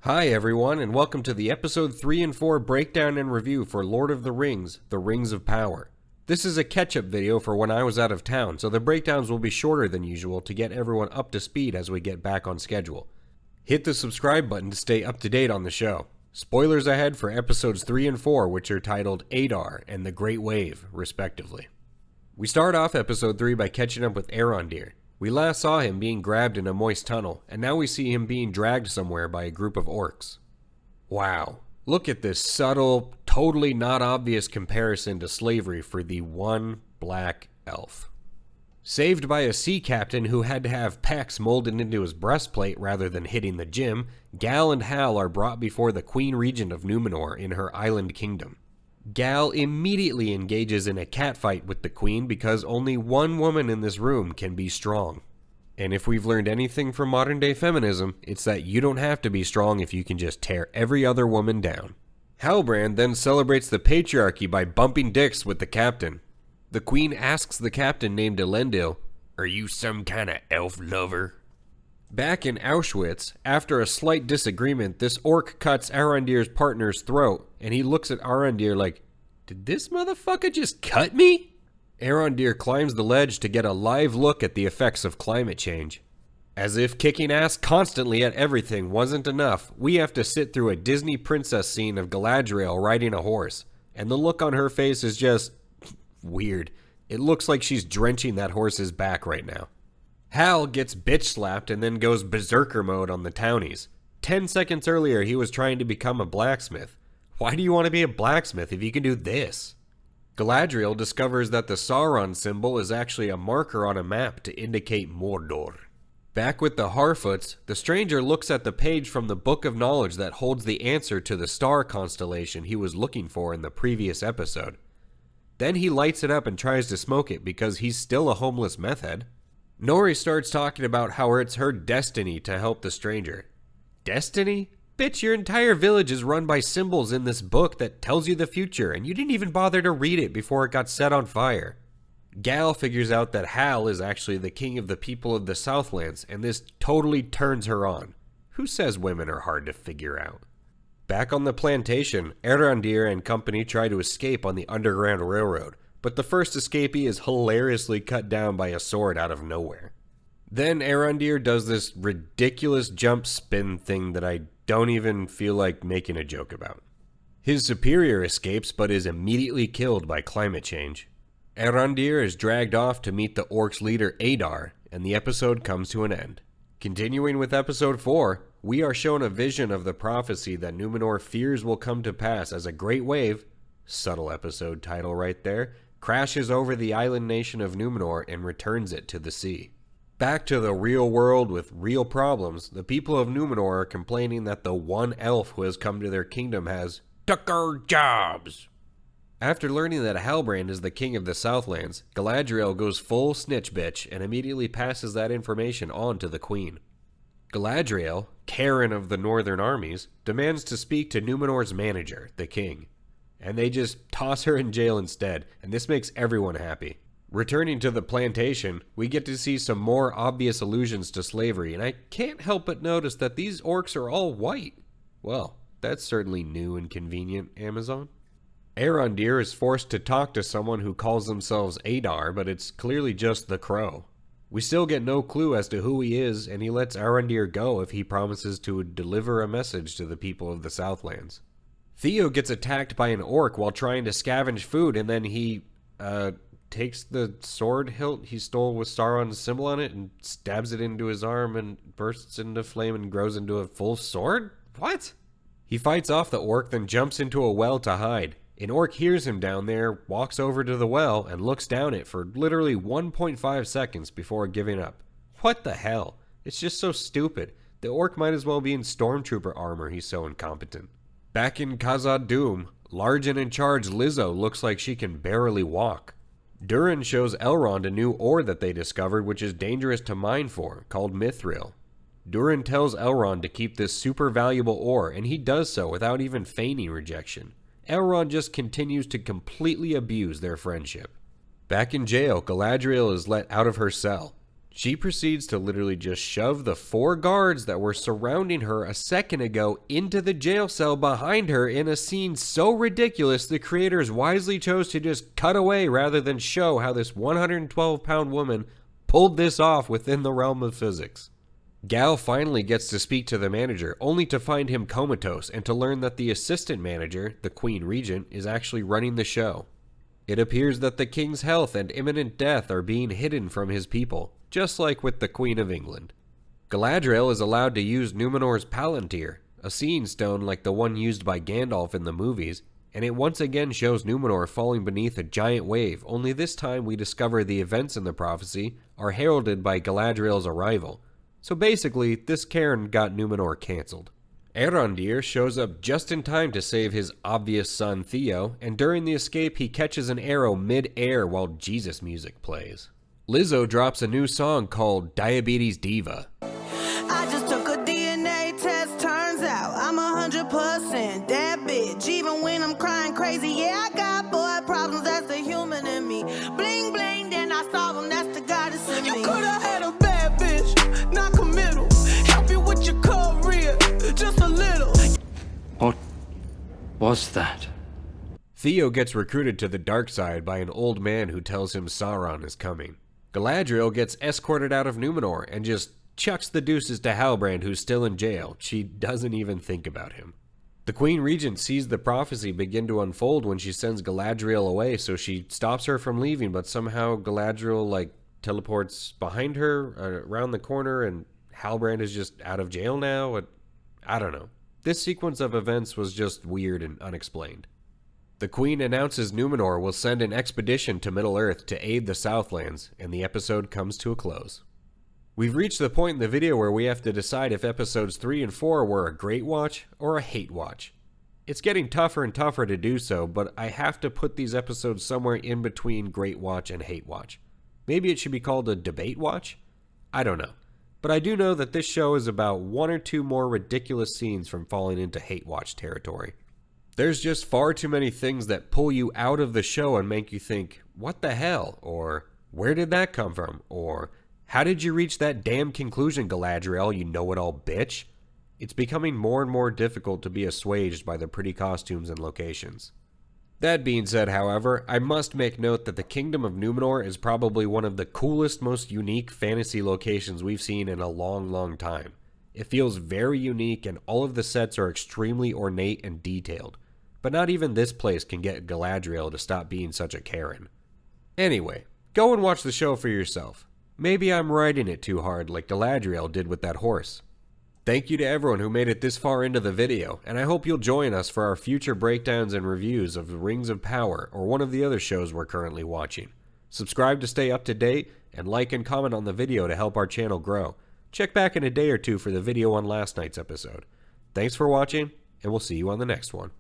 Hi everyone, and welcome to the episode 3 and 4 breakdown and review for Lord of the Rings, The Rings of Power. This is a catch-up video for when I was out of town, so the breakdowns will be shorter than usual to get everyone up to speed as we get back on schedule. Hit the subscribe button to stay up to date on the show. Spoilers ahead for episodes 3 and 4, which are titled Adar and The Great Wave, respectively. We start off episode 3 by catching up with Arondir. We last saw him being grabbed in a moist tunnel, and now we see him being dragged somewhere by a group of orcs. Wow, look at this subtle, totally not obvious comparison to slavery for the one black elf. Saved by a sea captain who had to have pecs molded into his breastplate rather than hitting the gym, Gal and Hal are brought before the Queen Regent of Numenor in her island kingdom. Gal immediately engages in a catfight with the queen because only one woman in this room can be strong. And if we've learned anything from modern day feminism, it's that you don't have to be strong if you can just tear every other woman down. Halbrand then celebrates the patriarchy by bumping dicks with the captain. The queen asks the captain named Elendil, "Are you some kind of elf lover?" Back in Auschwitz, after a slight disagreement, this orc cuts Arondir's partner's throat, and he looks at Arondir like, "Did this motherfucker just cut me?" Arondir climbs the ledge to get a live look at the effects of climate change. As if kicking ass constantly at everything wasn't enough, we have to sit through a Disney princess scene of Galadriel riding a horse, and the look on her face is just weird. It looks like she's drenching that horse's back right now. Hal gets bitch slapped and then goes berserker mode on the townies. 10 seconds earlier he was trying to become a blacksmith. Why do you want to be a blacksmith if you can do this? Galadriel discovers that the Sauron symbol is actually a marker on a map to indicate Mordor. Back with the Harfoots, the stranger looks at the page from the Book of Knowledge that holds the answer to the star constellation he was looking for in the previous episode. Then he lights it up and tries to smoke it because he's still a homeless meth head. Nori starts talking about how it's her destiny to help the stranger. Destiny? Bitch, your entire village is run by symbols in this book that tells you the future, and you didn't even bother to read it before it got set on fire. Gal figures out that Hal is actually the king of the people of the Southlands, and this totally turns her on. Who says women are hard to figure out? Back on the plantation, Arondir and company try to escape on the Underground Railroad, but the first escapee is hilariously cut down by a sword out of nowhere. Then Arondir does this ridiculous jump spin thing that I don't even feel like making a joke about. His superior escapes but is immediately killed by climate change. Arondir is dragged off to meet the orcs' leader Adar, and the episode comes to an end. Continuing with episode 4, we are shown a vision of the prophecy that Numenor fears will come to pass as a great wave, subtle episode title right there, crashes over the island nation of Numenor and returns it to the sea. Back to the real world with real problems, the people of Numenor are complaining that the one elf who has come to their kingdom has took our jobs. After learning that Halbrand is the king of the Southlands, Galadriel goes full snitch bitch and immediately passes that information on to the queen. Galadriel, Karen of the Northern Armies, demands to speak to Numenor's manager, the king. And they just toss her in jail instead, and this makes everyone happy. Returning to the plantation, we get to see some more obvious allusions to slavery, and I can't help but notice that these orcs are all white. Well, that's certainly new and convenient, Amazon. Arondir is forced to talk to someone who calls themselves Adar, but it's clearly just the Crow. We still get no clue as to who he is, and he lets Arondir go if he promises to deliver a message to the people of the Southlands. Theo gets attacked by an orc while trying to scavenge food, and then he, takes the sword hilt he stole with Sauron's symbol on it and stabs it into his arm and bursts into flame and grows into a full sword? What? He fights off the orc, then jumps into a well to hide. An orc hears him down there, walks over to the well, and looks down it for literally 1.5 seconds before giving up. What the hell? It's just so stupid. The orc might as well be in stormtrooper armor, he's so incompetent. Back in Khazad-dûm, large and in charge Lizzo looks like she can barely walk. Durin shows Elrond a new ore that they discovered which is dangerous to mine for, called mithril. Durin tells Elrond to keep this super valuable ore, and he does so without even feigning rejection. Elrond just continues to completely abuse their friendship. Back in jail, Galadriel is let out of her cell. She proceeds to literally just shove the 4 guards that were surrounding her a second ago into the jail cell behind her in a scene so ridiculous the creators wisely chose to just cut away rather than show how this 112-pound woman pulled this off within the realm of physics. Gal finally gets to speak to the manager, only to find him comatose and to learn that the assistant manager, the Queen Regent, is actually running the show. It appears that the king's health and imminent death are being hidden from his people, just like with the Queen of England. Galadriel is allowed to use Numenor's Palantir, a seeing stone like the one used by Gandalf in the movies, and it once again shows Numenor falling beneath a giant wave, only this time we discover the events in the prophecy are heralded by Galadriel's arrival. So basically, this cairn got Numenor cancelled. Arondir shows up just in time to save his obvious son Theo, and during the escape he catches an arrow mid-air while Jesus music plays. Lizzo drops a new song called Diabetes Diva. I just took a DNA test, turns out I'm 100% that bitch. Even when I'm crying crazy, yeah, I got boy problems, that's the human in me. Bling bling, then I solve them, that's the goddess in me. You could've had a bad bitch, not committal. Help you with your career, just a little. What was that? Theo gets recruited to the dark side by an old man who tells him Sauron is coming. Galadriel gets escorted out of Numenor and just chucks the deuces to Halbrand, who's still in jail. She doesn't even think about him. The Queen Regent sees the prophecy begin to unfold when she sends Galadriel away, so she stops her from leaving, but somehow Galadriel, teleports behind her, around the corner, and Halbrand is just out of jail now. I don't know. This sequence of events was just weird and unexplained. The Queen announces Numenor will send an expedition to Middle-earth to aid the Southlands, and the episode comes to a close. We've reached the point in the video where we have to decide if episodes 3 and 4 were a great watch or a hate watch. It's getting tougher and tougher to do so, but I have to put these episodes somewhere in between great watch and hate watch. Maybe it should be called a debate watch? I don't know. But I do know that this show is about 1 or 2 more ridiculous scenes from falling into hate watch territory. There's just far too many things that pull you out of the show and make you think, what the hell? Or, where did that come from? Or, how did you reach that damn conclusion, Galadriel, you know-it-all bitch? It's becoming more and more difficult to be assuaged by the pretty costumes and locations. That being said, however, I must make note that the Kingdom of Numenor is probably one of the coolest, most unique fantasy locations we've seen in a long, long time. It feels very unique and all of the sets are extremely ornate and detailed. But not even this place can get Galadriel to stop being such a Karen. Anyway, go and watch the show for yourself. Maybe I'm writing it too hard like Galadriel did with that horse. Thank you to everyone who made it this far into the video, and I hope you'll join us for our future breakdowns and reviews of The Rings of Power or one of the other shows we're currently watching. Subscribe to stay up to date, and like and comment on the video to help our channel grow. Check back in a day or two for the video on last night's episode. Thanks for watching, and we'll see you on the next one.